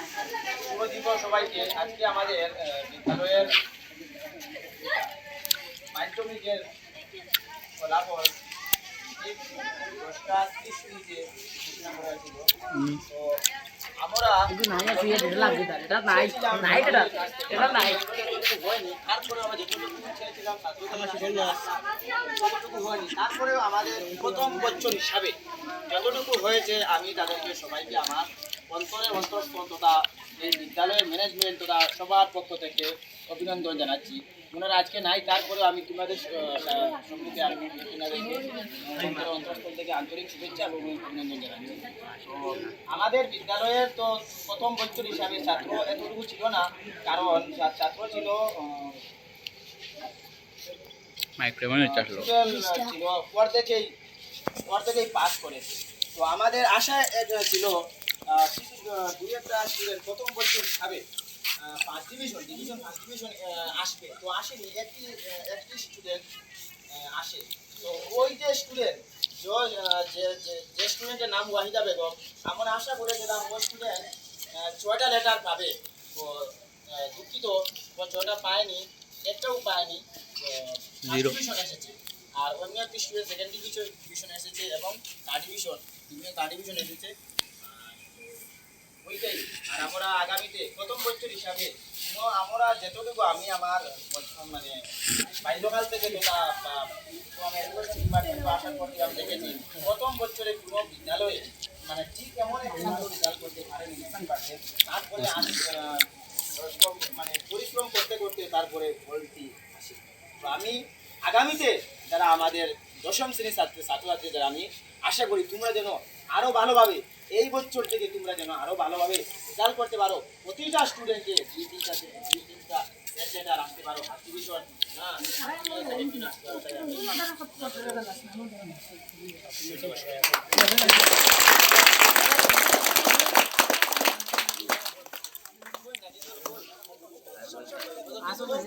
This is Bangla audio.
শুভ দিবস সবাইকে। আজকে আমাদের বিদ্যালয়ের মাধ্যমিকের ফলাফল ঠিক 10:30 ঘোষণা করা হয়েছিল। তো আমরা তারপরেও আমাদের প্রথম বছর হিসাবে যতটুকু হয়েছে আমি তাদেরকে সবাইকে আমার অন্তঃস্থল তথা এই বিদ্যালয়ের ম্যানেজমেন্ট তথা সবার পক্ষ থেকে অভিনন্দন জানাচ্ছি। ওনারা আজকে নাই, তারপরেও আমি তোমাদের সম্মুখে আমি ওনাদেরকে অন্তঃস্থল থেকে আন্তরিক শুভেচ্ছা এবং অভিনন্দন জানাচ্ছি। তো আমাদের বিদ্যালয়ের তো প্রথম বছর হিসাবে ছাত্র এতটুকু ছিল না, কারণ ছাত্র ছিল ছিল অর্ধেকেই পাস করেছে। তো আমাদের আশা ছিল দুই একটা স্টুডেন্ট প্রথম বছর হিসাবে ফার্স্ট ডিভিশন আসবে, তো আসেনি। একটি স্টুডেন্ট আসে। তো ওই যে স্টুডেন্ট যে স্টুডেন্টের নাম ওয়াহিদা বেগম, আমরা আশা করেছিলাম ওই স্টুডেন্ট 6টা লেটার পাবে। তো দুঃখিত, 6টা পায়নি, একটাও পায়নি। ডিভিশন এসেছে। আর অন্য একটি স্টুডেন্ট সেকেন্ড ডিভিশন এসেছে এবং থার্ড ডিভিশন এসেছে। ওইটাই। আর আমরা আগামীতে প্রথম বছর হিসাবে আমরা যেতটুকু আমি আমার মানে বাল্যকাল থেকে যেটা আসার পর আমি দেখেছি, প্রথম বছরে কোনো বিদ্যালয়ে মানে ঠিক এমন একটা রেজাল্ট করতে পারেনি। তারপরে মানে পরিশ্রম করতে করতে তারপরে ফলটি আসে। তো আমি আগামীতে যারা আমাদের দশম শ্রেণীর ছাত্রছাত্রী, যারা আমি আশা করি তোমরা যেন আরও ভালোভাবে এই বছর থেকে তোমরা যেন আরও ভালোভাবে রেজাল্ট করতে পারো। প্রতিটা স্টুডেন্টকে দুই তিনটা লেটার রাখতে পারো, ফার্স্ট ডিভিশন